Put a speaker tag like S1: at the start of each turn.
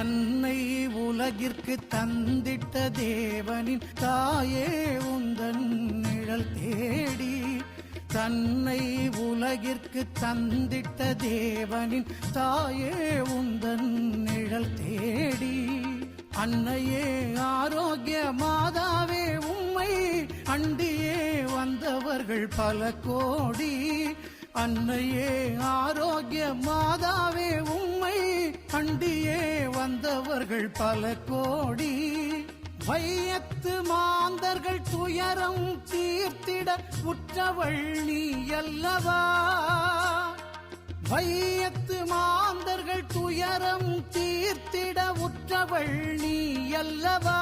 S1: தன்னை உலகிற்கு தந்திட்ட தேவனின் தாயே உந்தன் நிழல் தேடி, தன்னை உலகிற்கு தந்திட்ட தேவனின் தாயே உந்தன் நிழல் தேடி, அன்னையே ஆரோக்கிய மாதாவே உம்மை அண்டியே வந்தவர்கள் பல கோடி, அன்னையே ஆரோக்கிய மாதாவே உம்மை அண்டியே வந்தவர்கள் பல கோடி, வையத்து மாந்தர்கள் துயரம் தீர்த்திட உற்றவள் நீ அல்லவா, வையத்து மாந்தர்கள் துயரம் தீர்த்திட உற்றவள் நீ அல்லவா.